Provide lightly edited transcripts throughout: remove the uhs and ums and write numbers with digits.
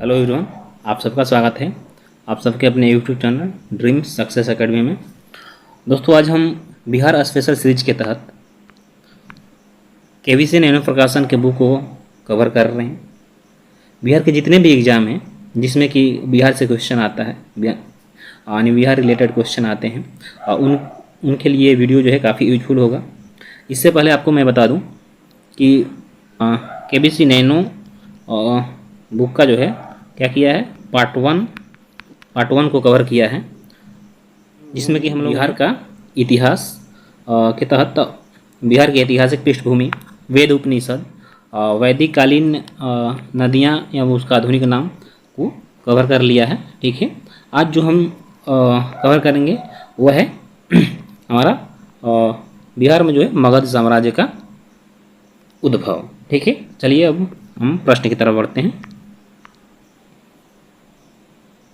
Hello everyone, आप सबका स्वागत है आप सबके अपने YouTube channel dream success academy में। दोस्तों, आज हम बिहार स्पेशल सीरीज के तहत केवीसी नैनो प्रकाशन के बुक को कवर कर रहे हैं। बिहार के जितने भी एग्ज़ाम हैं जिसमें कि बिहार से क्वेश्चन आता है, यानी बिहार रिलेटेड क्वेश्चन आते हैं, उनके लिए वीडियो जो है काफ़ी यूजफुल होगा। इससे पहले आपको मैं बता दूं कि केवीसी नैनो बुक का जो है क्या किया है, पार्ट वन को कवर किया है, जिसमें कि हम लोग बिहार का इतिहास के तहत बिहार की ऐतिहासिक पृष्ठभूमि, वेद उपनिषद, वैदिक कालीन नदियाँ या उसका आधुनिक नाम को कवर कर लिया है। ठीक है, आज जो हम कवर करेंगे वह है हमारा बिहार में जो है मगध साम्राज्य का उद्भव। ठीक है, चलिए अब हम प्रश्न की तरफ बढ़ते हैं।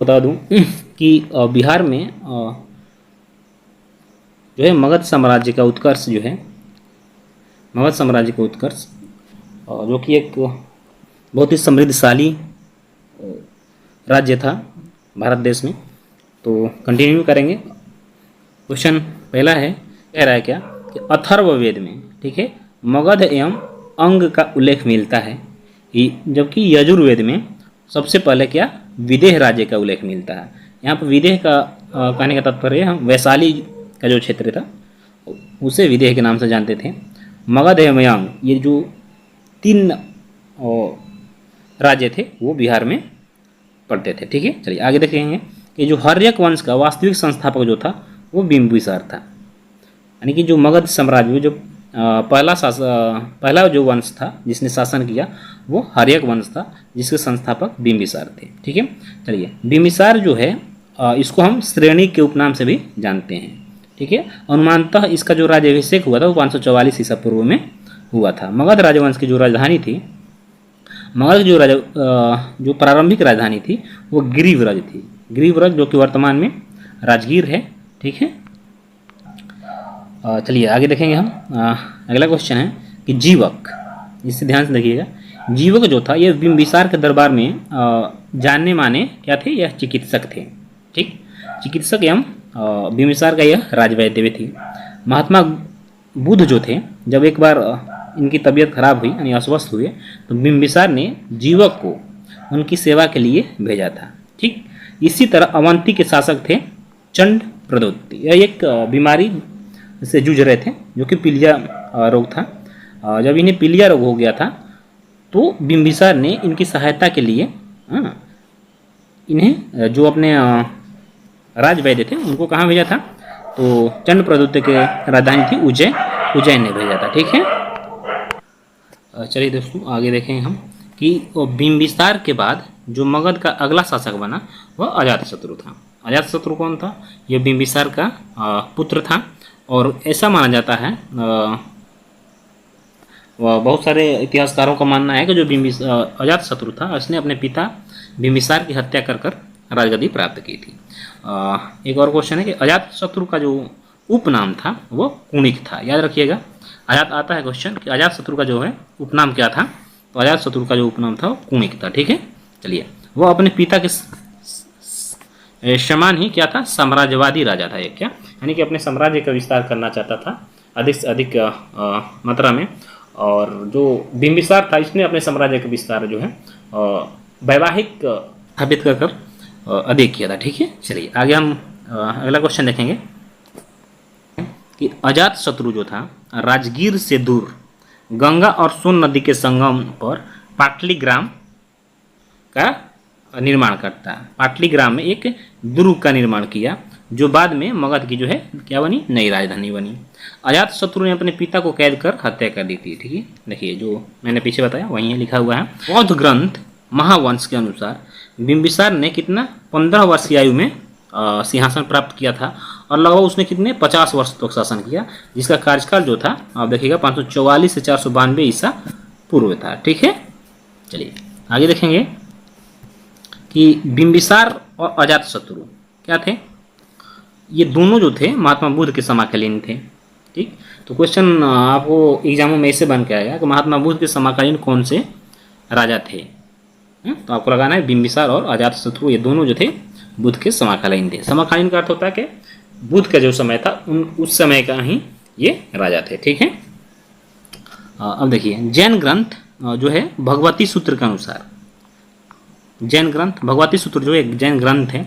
बता दूं कि बिहार में जो है मगध साम्राज्य का उत्कर्ष जो है, मगध साम्राज्य का उत्कर्ष जो कि एक बहुत ही समृद्धशाली राज्य था भारत देश में। तो कंटिन्यू करेंगे। क्वेश्चन पहला है, कह रहा है क्या कि अथर्ववेद में, ठीक है, मगध एवं अंग का उल्लेख मिलता है, जबकि यजुर्वेद में सबसे पहले क्या विदेह राज्य का उल्लेख मिलता है। यहाँ पर विदेह का कहने का तात्पर्य हम वैशाली का जो क्षेत्र था उसे विदेह के नाम से जानते थे। मगध एवं अंग, ये जो तीन राज्य थे वो बिहार में पड़ते थे। ठीक है, चलिए आगे देखेंगे कि जो हर्यक वंश का वास्तविक संस्थापक जो था वो बिंबिसार था। यानी कि जो मगध साम्राज्य जो पहला जो वंश था जिसने शासन किया वो हर्यक वंश था, जिसके संस्थापक बिंबिसार थे। ठीक है, चलिए बिंबिसार जो है इसको हम श्रेणी के उपनाम से भी जानते हैं। ठीक है, अनुमानतः इसका जो राज्याभिषेक हुआ था वो 544 ईसा पूर्व में हुआ था। मगध राजवंश की जो राजधानी थी, मगध जो प्रारंभिक राजधानी थी वो गिरिव्रज थी। गिरिव्रज जो कि वर्तमान में राजगीर है। ठीक है, चलिए आगे देखेंगे हम। अगला क्वेश्चन है कि जीवक, इससे ध्यान से देखिएगा, जीवक जो था ये बिंबिसार के दरबार में जानने माने क्या थे, यह चिकित्सक थे। ठीक, चिकित्सक एवं बिंबिसार का यह राजवैद्य भी थी। महात्मा बुद्ध जो थे, जब एक बार इनकी तबीयत खराब हुई यानी अस्वस्थ हुए तो बिंबिसार ने जीवक को उनकी सेवा के लिए भेजा था। ठीक, इसी तरह अवंती के शासक थे चंड प्रदोत्ति, यह एक बीमारी से जूझ रहे थे जो कि पीलिया रोग था। जब इन्हें पीलिया रोग हो गया था तो बिंबिसार ने इनकी सहायता के लिए इन्हें जो अपने राजवैद्य थे उनको कहाँ भेजा था, तो चंड प्रदोत्य के राजधानी थी उज्जैन ने भेजा था। ठीक है, चलिए दोस्तों आगे देखेंगे हम कि बिंबिसार के बाद जो मगध का अगला शासक बना वह अजातशत्रु था। अजातशत्रु कौन था, यह बिंबिसार का पुत्र था और ऐसा माना जाता है, बहुत सारे इतिहासकारों का मानना है कि जो अजातशत्रु था उसने अपने पिता बिंबिसार की हत्या कर राजगद्दी प्राप्त की थी। एक और क्वेश्चन है कि अजातशत्रु का जो उपनाम था वो कुणिक था। याद रखिएगा, आता है क्वेश्चन कि अजातशत्रु का जो है उपनाम क्या था, तो अजातशत्रु का जो उपनाम था वो कुणिक था। ठीक है, चलिए वो अपने पिता के समान ही क्या था, साम्राज्यवादी राजा था एक, क्या यानी कि अपने साम्राज्य का विस्तार करना चाहता था अधिक से अधिक मात्रा में। और जो बिंबिसार था इसने अपने साम्राज्य का विस्तार जो है वैवाहिक स्थापित कर अधिक किया था। ठीक है, चलिए आगे हम अगला क्वेश्चन देखेंगे कि अजातशत्रु जो था राजगीर से दूर गंगा और सोन नदी के संगम पर पाटलीग्राम का निर्माण करता है। पाटलीग्राम में एक दुर्ग का निर्माण किया जो बाद में मगध की जो है क्या बनी, नई राजधानी बनी। अजातशत्रु ने अपने पिता को कैद कर हत्या कर दी थी। ठीक है, देखिए जो मैंने पीछे बताया वहीं लिखा हुआ है। बौद्ध ग्रंथ महावंश के अनुसार बिंबिसार ने कितना 15 वर्ष की आयु में सिंहासन प्राप्त किया था और लगभग उसने कितने 50 वर्ष तक शासन किया, जिसका कार्यकाल जो था आप देखिएगा 544 से 492 ईसा पूर्व था। ठीक है, चलिए आगे देखेंगे कि बिंबिसार और अजातशत्रु क्या थे, ये दोनों जो थे महात्मा बुद्ध के समकालीन थे। ठीक, तो क्वेश्चन आपको एग्जामों में ऐसे बन के आएगा कि महात्मा बुद्ध के समकालीन कौन से राजा थे। तो आपको लगाना है बिंबिसार और अजातशत्रु ये दोनों जो थे बुद्ध के समकालीन थे। समकालीन का अर्थ होता है कि बुद्ध का जो समय था उस समय का ही ये राजा थे। ठीक है। अब देखिए जैन ग्रंथ जो है भगवती सूत्र के अनुसार, जैन ग्रंथ भगवती सूत्र जो एक जैन ग्रंथ है,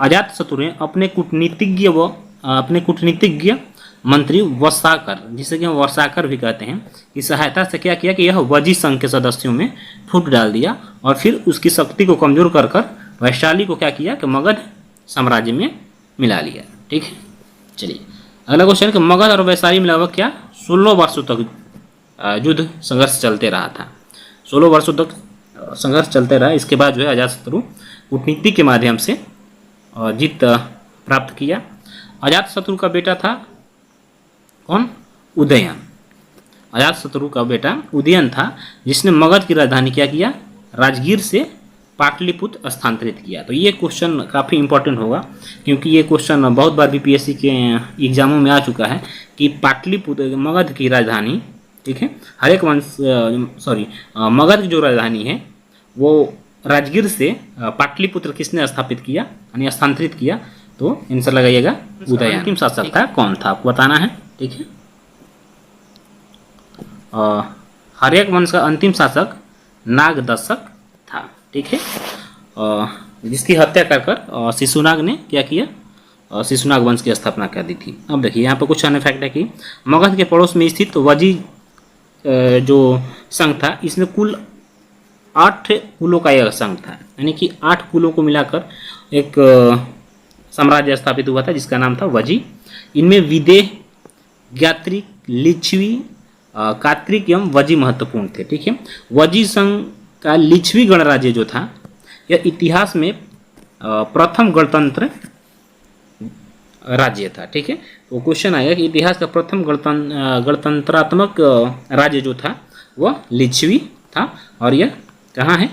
अजातशत्रु ने अपने कूटनीतिज्ञ मंत्री वर्षाकर, जिसे कि हम वर्षाकर भी कहते हैं, की सहायता से क्या किया कि यह वजी संघ के सदस्यों में फूट डाल दिया और फिर उसकी शक्ति को कमजोर कर कर वैशाली को क्या किया कि मगध साम्राज्य में मिला लिया। ठीक है। चलिए अगला क्वेश्चन कि मगध और वैशाली में लगभग क्या 16 वर्षों तक युद्ध संघर्ष चलते रहा था। 16 वर्षों तक संघर्ष चलते रहा। इसके बाद जो है अजातशत्रु कूटनीति के माध्यम से जीत प्राप्त किया। अजातशत्रु का बेटा था कौन? उदयन। अजातशत्रु का बेटा उदयन था जिसने मगध की राजधानी क्या किया? राजगीर से पाटलिपुत्र स्थानांतरित किया। तो ये क्वेश्चन काफ़ी इंपॉर्टेंट होगा क्योंकि ये क्वेश्चन बहुत बार बीपीएससी के एग्जामों में आ चुका है कि पाटलिपुत्र मगध की राजधानी, ठीक है, हरेक वंश मगध की जो राजधानी है वो राजगीर से पाटलिपुत्र किसने स्थापित किया यानी स्थानांतरित किया? तो आंसर लगाइएगा उदयन। अंतिम शासक था कौन था आपको बताना है। ठीक है। हर्यक वंश का अंतिम शासक नागदशक था। ठीक है। जिसकी हत्या कर कर शिशुनाग ने क्या किया? शिशुनाग वंश की स्थापना कर दी थी। अब देखिए यहाँ पर कुछ अन्य फैक्ट है कि मगध के पड़ोस में स्थित वजी जो संघ था इसमें कुल 8 कुलों का यह संघ था, यानी कि 8 कुलों को मिलाकर एक साम्राज्य स्थापित हुआ था जिसका नाम था वजी। इनमें विदेह, ज्ञात्रिक, लिच्छवी, कात्रिक एवं वजी महत्वपूर्ण थे। ठीक है। वजी संघ का लिच्छवी गणराज्य जो था यह इतिहास में प्रथम गणतंत्र राज्य था। ठीक है। तो क्वेश्चन आएगा कि इतिहास का प्रथम गणतंत्रात्मक राज्य जो था वह लिच्छवी था और यह कहाँ है?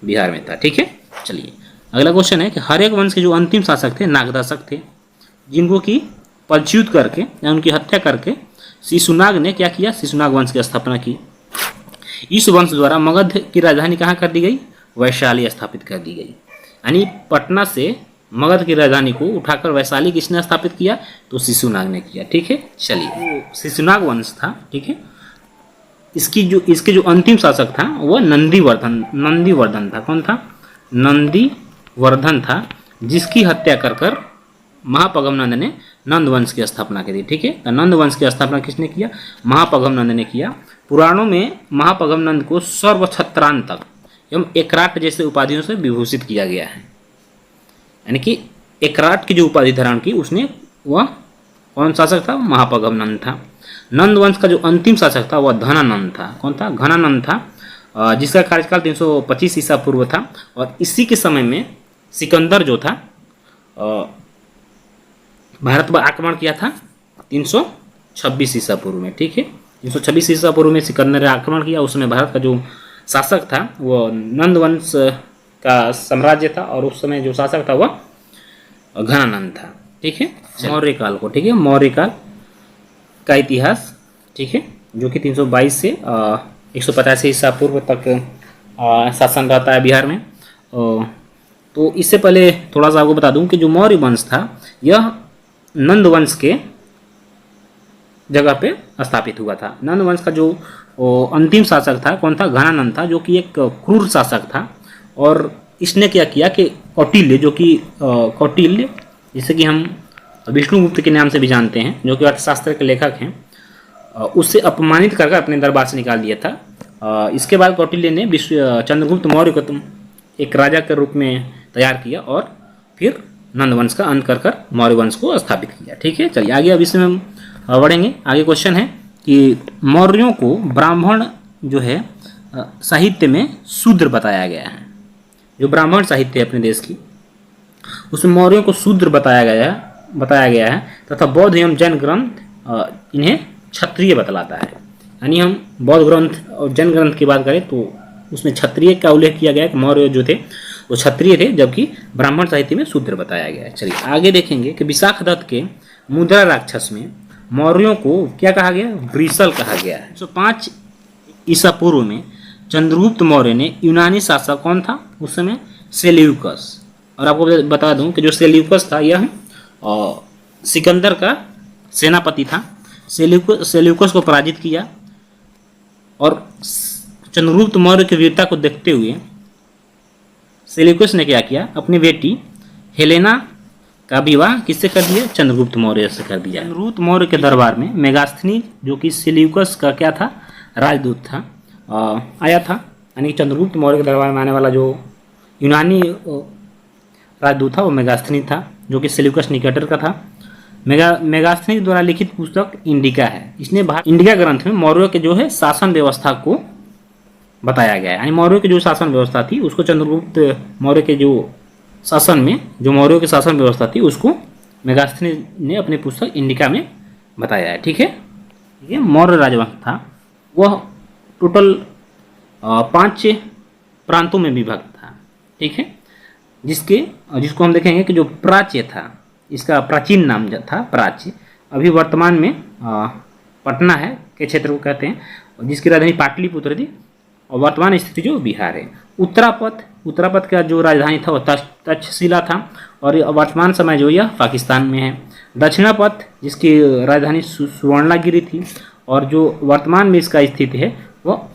बिहार में था। ठीक है। चलिए अगला क्वेश्चन है कि हर्यक वंश के जो अंतिम शासक थे नागदशक थे, जिनको की पलच्युत करके या उनकी हत्या करके शिशुनाग ने क्या किया? शिशुनाग वंश की स्थापना की। इस वंश द्वारा मगध की राजधानी कहाँ कर दी गई? वैशाली स्थापित कर दी गई। यानी पटना से मगध की राजधानी को उठाकर वैशाली किसने स्थापित किया? तो शिशुनाग ने किया। ठीक है। चलिए शिशुनाग वंश था। ठीक है। इसके जो अंतिम शासक था वह नंदीवर्धन था। कौन था? नंदीवर्धन था, जिसकी हत्या कर कर महापगम नंद ने नंद वंश की स्थापना की थी। ठीक है। तो नंद वंश की स्थापना किसने किया? महापगम नंद ने किया। पुराणों में महापगम नंद को सर्वछत्रांतक एवं एकराट जैसे उपाधियों से विभूषित किया गया है, यानी कि एकराट की जो उपाधि धारण की उसने वह कौन शासक था? महापगम नंद था। नंद वंश का जो अंतिम शासक था वह धनानंद था। कौन था? घनानंद था, जिसका कार्यकाल 325 ईसा पूर्व था और इसी के समय में सिकंदर जो था भारत पर आक्रमण किया था 326 ईसा पूर्व में। ठीक है। 326 ईसा पूर्व में सिकंदर ने आक्रमण किया। उस समय भारत का जो शासक था वो नंद वंश का साम्राज्य था और उस समय जो शासक था वह घनानंद था। ठीक है। मौर्य काल को, ठीक है, मौर्य काल का इतिहास, ठीक है, जो कि 322 से 185 ईसा पूर्व तक शासन रहता है बिहार में। तो इससे पहले थोड़ा सा आपको बता दूं कि जो मौर्य वंश था यह नंद वंश के जगह पे स्थापित हुआ था। नंद वंश का जो अंतिम शासक था कौन था? घनानंद था, जो कि एक क्रूर शासक था और इसने क्या किया कि कौटिल्य, जो कि कौटिल्य जिसे कि हम विष्णुगुप्त के नाम से भी जानते हैं, जो कि अर्थशास्त्र के लेखक हैं, उससे अपमानित करके अपने दरबार से निकाल दिया था। इसके बाद कौटिल्य ने चंद्रगुप्त मौर्य को एक राजा के रूप में तैयार किया और फिर नंद वंश का अंत कर कर मौर्य वंश को स्थापित किया। ठीक है। चलिए आगे अब इसमें हम बढ़ेंगे। आगे क्वेश्चन है कि मौर्यों को ब्राह्मण जो है साहित्य में शूद्र बताया गया है। जो ब्राह्मण साहित्य है अपने देश की उसमें मौर्यों को शूद्र बताया गया है तथा बौद्ध एवं जैन ग्रंथ इन्हें क्षत्रिय बतलाता है। यानी हम बौद्ध ग्रंथ और जैन ग्रंथ की बात करें तो उसमें क्षत्रिय का उल्लेख किया गया है कि मौर्य जो थे वो क्षत्रिय थे, जबकि ब्राह्मण साहित्य में शूद्र बताया गया है। चलिए आगे देखेंगे कि विशाखदत्त के मुद्रा राक्षस में मौर्यों को क्या कहा गया? वृषल कहा गया है। 105 ईसा पूर्व में चंद्रगुप्त मौर्य ने यूनानी शासक कौन था उस समय? सेल्यूकस। और आपको बता दूं कि जो सेल्यूकस था यह सिकंदर का सेनापति था। सेल्यूकस को पराजित किया और चंद्रगुप्त मौर्य की वीरता को देखते हुए सेल्यूकस ने क्या किया, अपनी बेटी हेलेना का विवाह किससे कर दिया? चंद्रगुप्त मौर्य से कर दिया। चंद्रगुप्त मौर्य के दरबार में मेगास्थनीज जो कि सेल्यूकस का क्या था? राजदूत था, आया था। यानी कि चंद्रगुप्त मौर्य के दरबार में आने वाला जो यूनानी राजदूत था वो मेगास्थनीज था, जो कि सेल्यूकस निकेटर का था। मेगास्थनीज द्वारा लिखित पुस्तक इंडिका है। इसने इंडिका ग्रंथ में मौर्य के जो है शासन व्यवस्था को बताया गया है। यानी मौर्य की जो शासन व्यवस्था थी उसको चंद्रगुप्त मौर्य के जो शासन में जो मौर्यों की शासन व्यवस्था थी उसको मेगास्थनीज ने अपनी पुस्तक इंडिका में बताया है। ठीक है, ये मौर्य राजवंश था, वह टोटल 5 प्रांतों में विभक्त था। ठीक है, जिसको हम देखेंगे कि जो प्राच्य था, इसका प्राचीन नाम था प्राच्य, अभी वर्तमान में पटना है के क्षेत्र को कहते हैं, जिसकी राजधानी पाटलिपुत्र थी और वर्तमान स्थिति जो बिहार है। उत्तरापथ का जो राजधानी था वह तक्षशिला था और वर्तमान समय जो यह पाकिस्तान में है। दक्षिणापथ जिसकी राजधानी सुवर्णागिरी थी और जो वर्तमान में इसका स्थिति है वह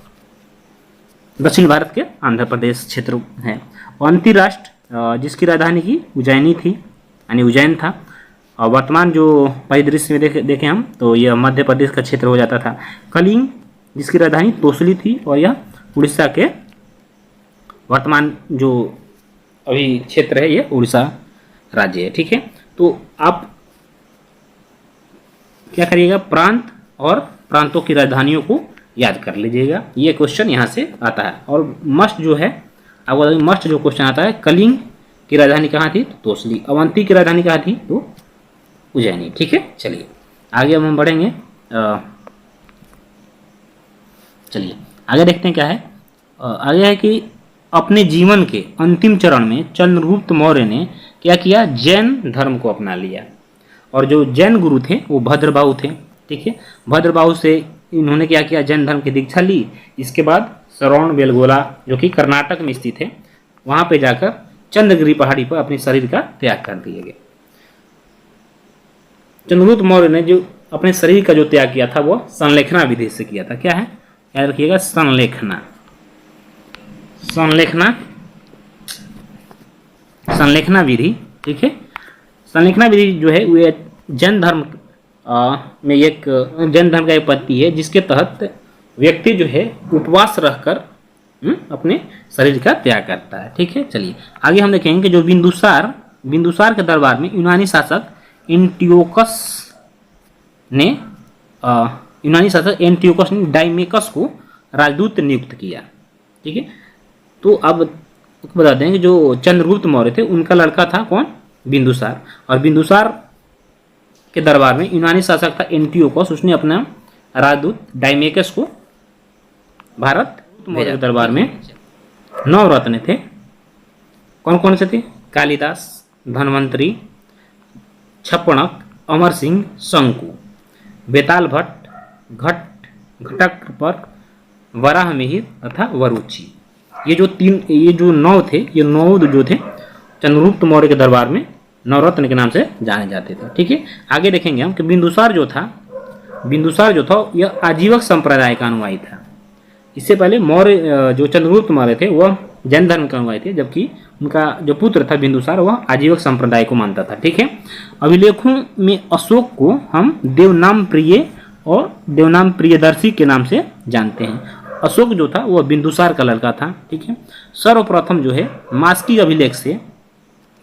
दक्षिण भारत के आंध्र प्रदेश क्षेत्र है। और अंतर्राष्ट्र जिसकी राजधानी की उज्जैनी थी, यानी उज्जैन था, और वर्तमान जो परिदृश्य में देखें हम तो यह मध्य प्रदेश का क्षेत्र हो जाता था। कलिंग जिसकी राजधानी तोसली थी और यह उड़ीसा के वर्तमान जो अभी क्षेत्र है ये उड़ीसा राज्य है। ठीक है, तो आप क्या करिएगा, प्रांत और प्रांतों की राजधानियों को याद कर लीजिएगा। ये क्वेश्चन यहाँ से आता है। और मस्ट जो है आपको बता दें, मस्ट जो क्वेश्चन आता है, कलिंग की राजधानी कहाँ थी? तो तोसली। अवंती की राजधानी कहाँ थी? तो उज्जैनी। ठीक है, चलिए आगे हम बढ़ेंगे। चलिए आगे देखते हैं क्या है। आगे है कि अपने जीवन के अंतिम चरण में चंद्रगुप्त मौर्य ने क्या किया? जैन धर्म को अपना लिया। और जो जैन गुरु थे वो भद्रबाहु थे। ठीक है, भद्रबाहु से इन्होंने क्या किया? जैन धर्म की दीक्षा ली। इसके बाद श्रवण बेलगोला जो कि कर्नाटक में स्थित है, वहाँ पे जाकर चंद्रगिरी पहाड़ी पर अपने शरीर का त्याग कर दिया गया। चंद्रगुप्त मौर्य ने जो अपने शरीर का जो त्याग किया था वो संलेखना विधि से किया था। क्या है? याद रखिएगा, संलेखना। संलेखना विधि। ठीक है, संलेखना विधि जो है वो जैन धर्म में एक जैन धर्म का एक पद्धति है जिसके तहत व्यक्ति जो है उपवास रहकर अपने शरीर का त्याग करता है। ठीक है, चलिए आगे हम देखेंगे कि जो बिंदुसार के दरबार में यूनानी शासक एंटियोकस ने डाइमेकस को राजदूत नियुक्त किया। ठीक है, तो अब बता दें कि जो चंद्रगुप्त मौर्य थे उनका लड़का था कौन? बिंदुसार। और बिंदुसार के दरबार में यूनानी शासक था एंटियोकस, उसने अपना राजदूत डाइमेकस को भारत भेजा। दरबार में 9 रत्न थे। कौन कौन से थे? कालिदास, धन्वंतरी, छप्पणक, अमर सिंह, शंकु, बेताल भट्ट, घटक, वराह मिहिर तथा वरुचि। ये जो 9 थे, ये 9 जो थे चंद्रगुप्त मौर्य के दरबार में नवरत्न के नाम से जाने जाते थे। ठीक है, आगे देखेंगे हम कि बिंदुसार जो था यह आजीवक संप्रदाय का अनुयायी था। इससे पहले मौर्य जो चंद्रगुप्त मौर्य थे वह जैन धर्म का अनुयायी थे, जबकि उनका जो पुत्र था बिंदुसार वह आजीवक संप्रदाय को मानता था। ठीक है, अभिलेखों में अशोक को हम देवनाम प्रिय और देवनाम प्रियदर्शी के नाम से जानते हैं। अशोक जो था वह बिंदुसार का लड़का था। ठीक है, सर्वप्रथम जो है मास्की अभिलेख से,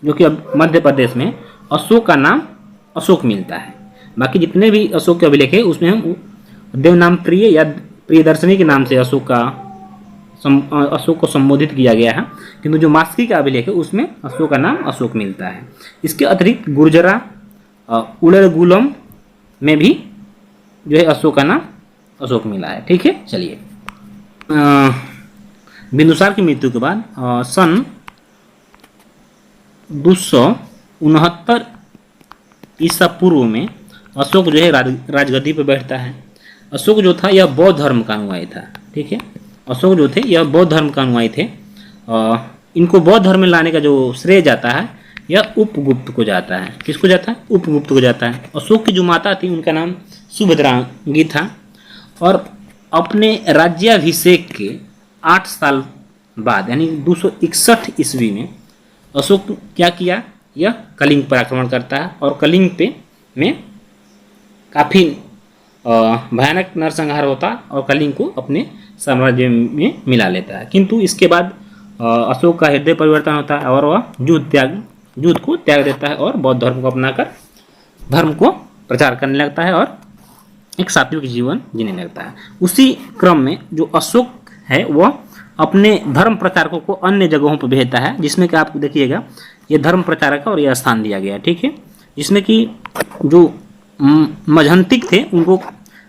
जो कि मध्य प्रदेश में, अशोक का नाम अशोक मिलता है। बाकी जितने भी अशोक के अभिलेख है उसमें हम देवनाम प्रिय या प्रियदर्शनी के नाम से अशोक को संबोधित किया गया है, किंतु जो मास्की का अभिलेख है उसमें अशोक का नाम अशोक मिलता है। इसके अतिरिक्त गुर्जरा, उड़रगुलम में भी जो है अशोक का नाम अशोक मिला है। ठीक है, चलिए बिंदुसार की मृत्यु के बाद सन 269 ईसा पूर्व में अशोक जो है राजगद्दी पर बैठता है। अशोक जो था यह बौद्ध धर्म का अनुयायी था। ठीक है, अशोक जो थे यह बौद्ध धर्म का अनुयायी थे। इनको बौद्ध धर्म में लाने का जो श्रेय जाता है यह उपगुप्त को जाता है। किसको जाता है? उपगुप्त को जाता है। अशोक की जो माता थी उनका नाम सुभद्रांगी था और अपने राज्याभिषेक के 8 साल बाद यानी 261 ईस्वी में अशोक क्या किया? यह कलिंग पर आक्रमण करता है और कलिंग पे में काफ़ी भयानक नरसंहार होता और कलिंग को अपने साम्राज्य में मिला लेता है। किंतु इसके बाद अशोक का हृदय परिवर्तन होता है और वह युद्ध को त्याग देता है और बौद्ध धर्म को अपनाकर धर्म को प्रचार करने लगता है और एक सात्विक जीवन जीने लगता है। उसी क्रम में जो अशोक है वह अपने धर्म प्रचारकों को अन्य जगहों पर भेजता है, जिसमें कि आप देखिएगा ये धर्म प्रचारक और यह स्थान दिया गया है, ठीक है। जिसमें कि जो मझंतिक थे उनको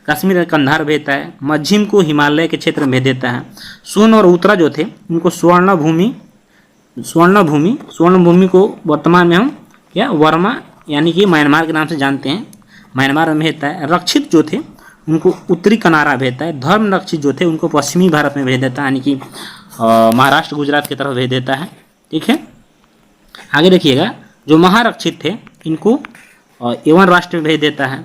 कश्मीर कंधार भेजता है, मझिम को हिमालय के क्षेत्र में भेज देता है, सोन और उत्तरा जो थे उनको स्वर्ण भूमि को वर्तमान में हम क्या वर्मा यानी कि म्यांमार के नाम से जानते हैं, म्यांमार में भेजता है। रक्षित जो थे उनको उत्तरी कनारा भेजता है। धर्म रक्षित जो थे उनको पश्चिमी भारत में भेज देता है यानी कि महाराष्ट्र गुजरात की तरफ भेज देता है, ठीक है। आगे देखिएगा जो महारक्षित थे इनको एवं राष्ट्र में भेज देता है।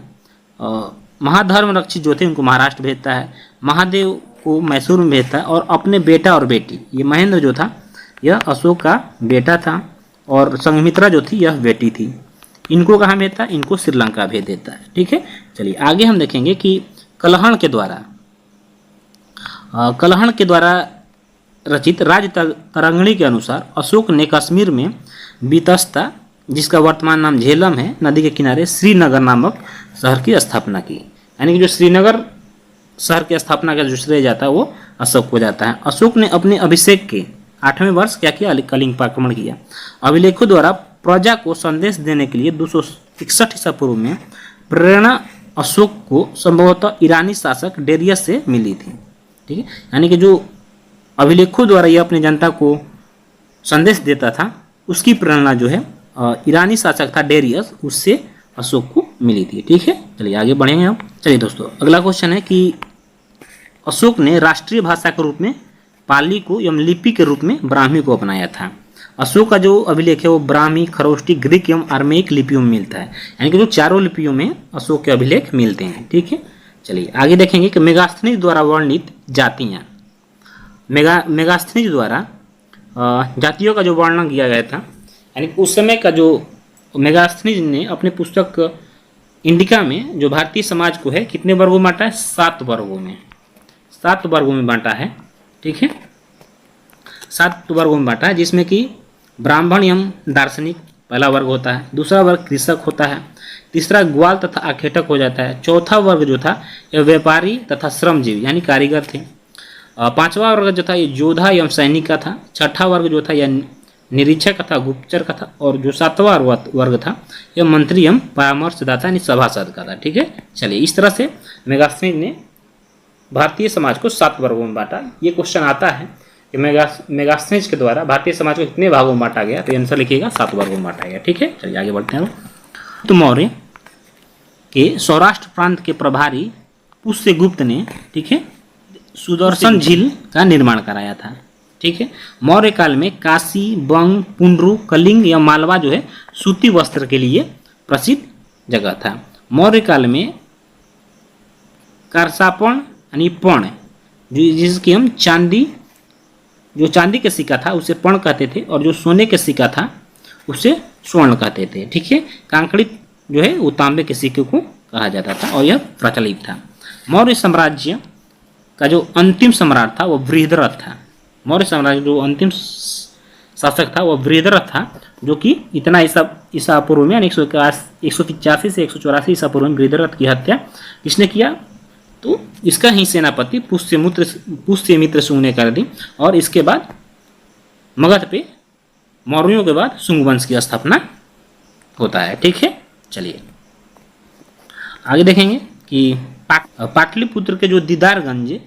महाधर्म रक्षित जो थे उनको महाराष्ट्र भेजता है। महादेव को मैसूर में भेजता है और अपने बेटा और बेटी, ये महेंद्र जो था यह अशोक का बेटा था और संघमित्रा जो थी यह बेटी थी, इनको कहाँ भेजता है? इनको श्रीलंका भेज देता है, ठीक है। चलिए आगे हम देखेंगे कि कलहण के द्वारा रचित राज तरंगिणी के अनुसार अशोक ने कश्मीर में बीतस्ता, जिसका वर्तमान नाम झेलम है, नदी के किनारे श्रीनगर नामक शहर की स्थापना की। यानी कि जो श्रीनगर शहर की स्थापना का जो श्रेय जाता है वो अशोक को जाता है। अशोक ने अपने अभिषेक के 8वें वर्ष क्या किया? कलिंग पर आक्रमण किया। अभिलेखों द्वारा प्रजा को संदेश देने के लिए 261 ईसा पूर्व में प्रेरणा अशोक को संभवतः ईरानी शासक डेरियस से मिली थी, ठीक है। यानी कि जो अभिलेखों द्वारा यह अपनी जनता को संदेश देता था उसकी प्रेरणा जो है ईरानी शासक था डेरियस, उससे अशोक को मिली थी, ठीक है। चलिए आगे बढ़ेंगे हम। चलिए दोस्तों अगला क्वेश्चन है कि अशोक ने राष्ट्रीय भाषा के रूप में पाली को एवं लिपि के रूप में ब्राह्मी को अपनाया था। अशोक का जो अभिलेख है वो ब्राह्मी, खरोष्टी, ग्रीक एवं आर्मेयिक लिपियों में मिलता है। यानी कि जो चारों लिपियों में अशोक के अभिलेख मिलते हैं, ठीक है। चलिए आगे देखेंगे कि मेगास्थनीज द्वारा वर्णित जातियाँ, मेगास्थनीज द्वारा जातियों का जो वर्णन किया गया था, यानी उस समय का जो मेगास्थनीज ने अपने पुस्तक इंडिका में जो भारतीय समाज को है कितने वर्गों में बांटा है? 7 वर्गों में बांटा है, ठीक है। 7 वर्गों में बांटा है, जिसमें कि ब्राह्मण एवं दार्शनिक पहला वर्ग होता है, दूसरा वर्ग कृषक होता है, तीसरा ग्वाल तथा आखेटक हो जाता है, चौथा वर्ग जो था यह व्यापारी तथा श्रमजीवी यानी कारीगर थे, 5वां वर्ग जो था ये योद्धा एवं सैनिक का था, 6ठा वर्ग जो था यह निरीक्षक का था, गुप्तचर का था, और जो 7वां वर्ग था यह मंत्री एवं परामर्शदाता यानी सभासद का था, ठीक है। चलिए इस तरह से मेगास्थनीज ने भारतीय समाज को 7 वर्गों में बांटा। ये क्वेश्चन आता है कि मेगास्थनीज के द्वारा भारतीय समाज को कितने भागों में बांटा गया, तो आंसर लिखिएगा 7 वर्गों में बांटा गया, ठीक है। चलिए आगे बढ़ते हैं। तो मौर्य के सौराष्ट्र प्रांत के प्रभारी पुष्यगुप्त ने, ठीक है, सुदर्शन झील का निर्माण कराया था, ठीक है। मौर्य काल में काशी, बंग, पुंड्रु, कलिंग या मालवा जो है सूती वस्त्र के लिए प्रसिद्ध जगह था। मौर्य काल में कारसापण यानी पण, जिसकी हम चांदी के सिक्का था उसे पण कहते थे और जो सोने के सिक्का था उसे स्वर्ण कहते थे, ठीक है। कांकड़ित जो है वो तांबे के सिक्के को कहा जाता था और यह प्रचलित था। मौर्य साम्राज्य का जो अंतिम सम्राट था वो बृहद्रथ था। मौर्य साम्राज्य जो अंतिम शासक था वो बृहद्रथ था, जो कि इतना ईसा पूर्व में 185 से 184 ईसा पूर्व में बृहद्रथ की हत्या किसने किया? तो इसका ही सेनापति पुष्यमित्र शुंग ने कर दी और इसके बाद मगध पे मौर्यों के बाद शुंग वंश की स्थापना होता है, ठीक है। चलिए आगे देखेंगे कि पाटलिपुत्र के जो दीदारगंज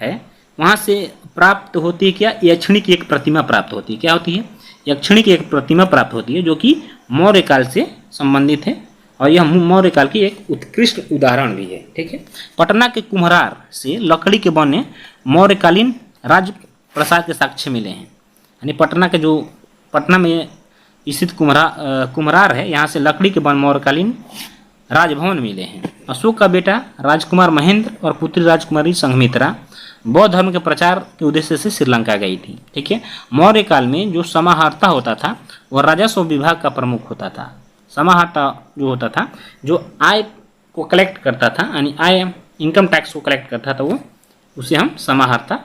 है वहाँ से प्राप्त होती है क्या? यक्षिणी की एक प्रतिमा प्राप्त होती है। क्या होती है? यक्षिणी की एक प्रतिमा प्राप्त होती है जो कि मौर्य काल से संबंधित है और यह मौर्य काल की एक उत्कृष्ट उदाहरण भी है, ठीक है। पटना के कुम्हरार से लकड़ी के बने मौर्यकालीन राज प्रसाद के साक्ष्य मिले हैं। यानी पटना में स्थित कुम्हरार है, यहाँ से लकड़ी के मौर्यकालीन राजभवन मिले हैं। अशोक का बेटा राजकुमार महेंद्र और पुत्री राजकुमारी संघमित्रा बौद्ध धर्म के प्रचार के उद्देश्य से श्रीलंका गई थी। ठीक है। मौर्य काल में जो समाहर्ता होता था वह राजस्व विभाग का प्रमुख होता था। समाहर्ता जो होता था, जो आय को कलेक्ट करता था, यानी आय इनकम टैक्स को कलेक्ट करता था, वो उसे हम समाहर्ता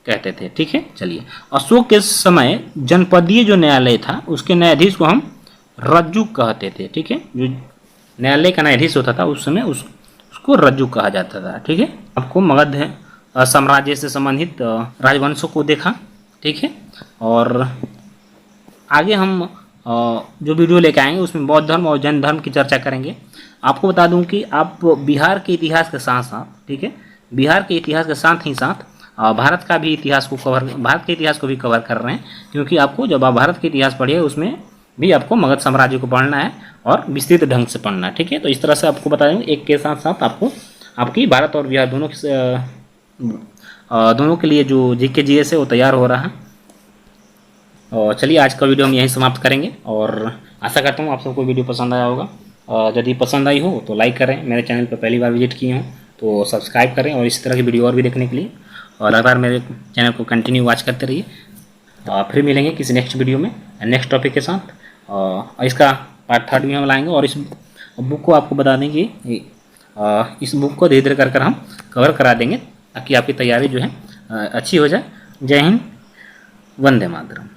कहते थे। ठीक है। चलिए, अशोक के समय जनपदीय जो न्यायालय था उसके न्यायाधीश को हम रज्जु कहते थे। ठीक है। जो न्यायालय का न्यायाधीश होता था उस समय उसको रज्जु कहा जाता था। ठीक है। आपको मगध साम्राज्य से संबंधित राजवंशों को देखा। ठीक है। और आगे हम जो वीडियो लेकर आएंगे उसमें बौद्ध धर्म और जैन धर्म की चर्चा करेंगे। आपको बता दूं कि आप बिहार के इतिहास के साथ साथ, ठीक है, बिहार के इतिहास के साथ ही साथ भारत के इतिहास को भी कवर कर रहे हैं, क्योंकि आपको जब आप भारत के इतिहास पढ़िए उसमें भी आपको मगध साम्राज्य को पढ़ना है और विस्तृत ढंग से पढ़ना है। ठीक है। तो इस तरह से आपको बता देंगे, एक के साथ साथ आपको आपकी भारत और बिहार दोनों के लिए जो जीके जीएस है वो तैयार हो रहा है। और चलिए, आज का वीडियो हम यहीं समाप्त करेंगे और आशा करता हूँ आप सबको वीडियो पसंद आया होगा। यदि पसंद आई हो तो लाइक करें, मेरे चैनल पर पहली बार विजिट किए हों तो सब्सक्राइब करें और इस तरह की वीडियो और भी देखने के लिए और लगातार मेरे चैनल को कंटिन्यू वॉच करते रहिए। तो फिर मिलेंगे किसी नेक्स्ट वीडियो में नेक्स्ट टॉपिक के साथ। और इसका पार्ट 3 भी हम लाएंगे और इस बुक को आपको बता देंगे, इस बुक को धीरे धीरे कर हम कवर करा देंगे ताकि आपकी तैयारी जो है अच्छी हो जाए। जय हिंद, वंदे मातरम।